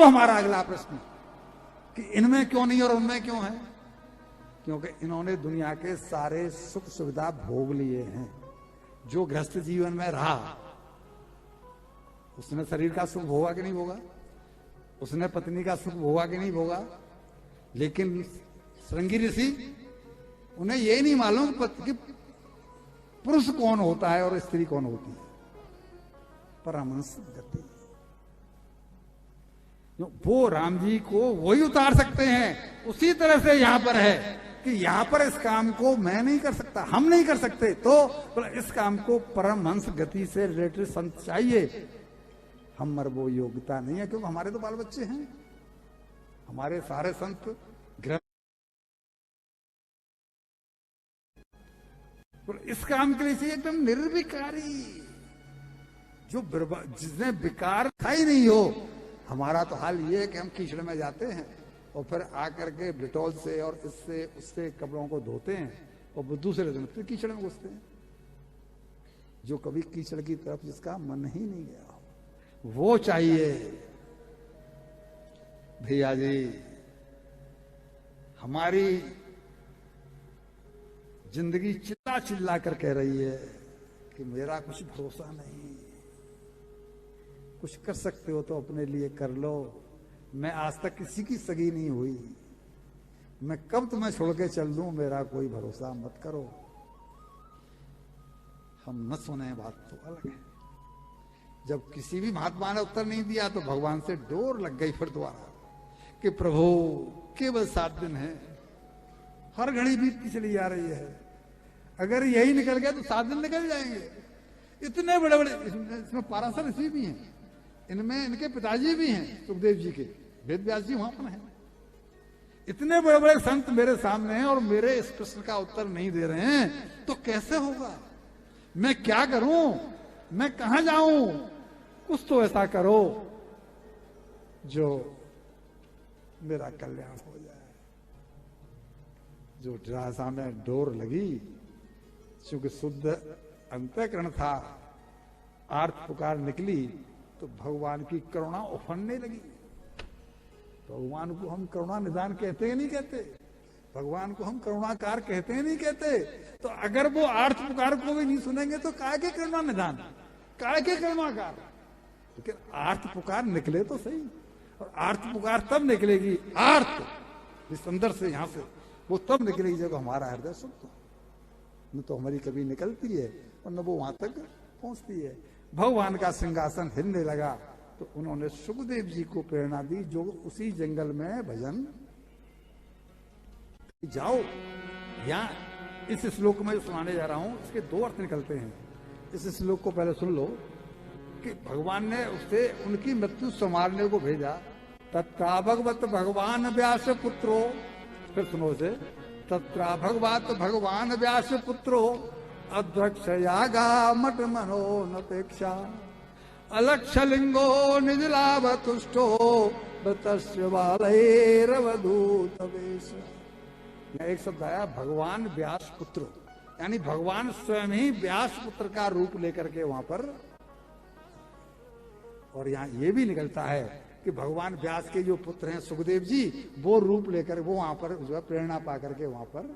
हमारा अगला प्रश्न कि इनमें क्यों नहीं और उनमें क्यों है? क्योंकि इन्होंने दुनिया के सारे सुख सुविधा भोग लिए हैं। जो गृहस्थ जीवन में रहा उसने शरीर का सुख भोगा कि नहीं भोगा, उसने पत्नी का सुख भोगा कि नहीं भोगा। लेकिन श्रृंगी ऋषि, उन्हें यही नहीं मालूम कि पुरुष कौन होता है और स्त्री कौन होती है। परमहंस गति, वो राम जी को वही उतार सकते हैं। उसी तरह से यहां पर है कि यहां पर इस काम को मैं नहीं कर सकता, हम नहीं कर सकते, तो इस काम को परमहंस गति से रिलेटेड संत चाहिए। हमारे वो योग्यता नहीं है, क्योंकि हमारे तो बाल बच्चे हैं, हमारे सारे संत ग्रह इस काम के लिए चाहिए एकदम निर्विकारी, जो जिसने विकार था ही नहीं हो। हमारा तो हाल ये है कि हम कीचड़ में जाते हैं और फिर आकर के डिटॉल से और इससे उससे कपड़ों को धोते हैं और दूसरे दिन फिर कीचड़ में घुसते हैं। जो कभी कीचड़ की तरफ जिसका मन ही नहीं गया वो चाहिए। भैया जी, हमारी जिंदगी चिल्ला चिल्ला कर कह रही है कि मेरा कुछ भरोसा नहीं, कुछ कर सकते हो तो अपने लिए कर लो। मैं आज तक किसी की सगी नहीं हुई, मैं कब तुम्हें छोड़ के चल दूं, मेरा कोई भरोसा मत करो। हम न सुने बात तो अलग है। जब किसी भी महात्मा ने उत्तर नहीं दिया तो भगवान से डोर लग गई फिर दोबारा कि प्रभु केवल 7 दिन है, हर घड़ी बीतती चली जा रही है, अगर यही निकल गया तो 7 दिन निकल जाएंगे। इतने बड़े बड़े, इसमें पाराशर ऋषि भी हैं, इनमें इनके पिताजी भी हैं सुखदेव जी के, वेद व्यास जी वहां पर हैं। इतने बड़े बड़े संत मेरे सामने हैं और मेरे इस प्रश्न का उत्तर नहीं दे रहे हैं, तो कैसे होगा? मैं क्या करूं, मैं कहां जाऊं? कुछ तो ऐसा करो जो मेरा कल्याण हो जाए। जो राजा में डोर लगी, चूंकि शुद्ध अंतःकरण था, आर्त पुकार निकली तो भगवान की करुणा उफनने लगी। भगवान को हम करुणा निदान कहते हैं नहीं कहते, भगवान को हम करुणाकार कहते हैं नहीं कहते। तो अगर वो आर्त पुकार को भी नहीं सुनेंगे तो काय के करुणा निदान, काय के करुणाकार। लेकिन आर्त पुकार निकले तो सही, और आर्त पुकार तब निकलेगी, आर्त इस अंदर से यहां से वो तब निकलेगी जब हमारा हृदय शुद्ध हो। न तो हमारी कभी निकलती है और न वो वहां तक पहुंचती है। भगवान का सिंहासन हिलने लगा तो उन्होंने सुखदेव जी को प्रेरणा दी, जो उसी जंगल में भजन जाओ। यहां इस श्लोक में जो सुनाने जा रहा हूं इसके 2 अर्थ निकलते हैं। इस श्लोक को पहले सुन लो कि भगवान ने उससे उनकी मृत्यु संवारने को भेजा। तत्रा भगवत भगवान व्यास पुत्रो, फिर सुनो उसे, तत्रा भगवत भगवान व्यास पुत्रो अध्यक्ष यागा मठ मनो नपेक्षा अलक्ष लिंगो निज लाभ तुष्टो व्रतस्य बालैरवधूत वेश। एक शब्द आया भगवान व्यास पुत्र, यानी भगवान स्वयं ही व्यास पुत्र का रूप लेकर के वहां पर। और यहां ये भी निकलता है कि भगवान व्यास के जो पुत्र हैं सुखदेव जी, वो रूप लेकर वो वहां पर जो प्रेरणा पा करके वहां पर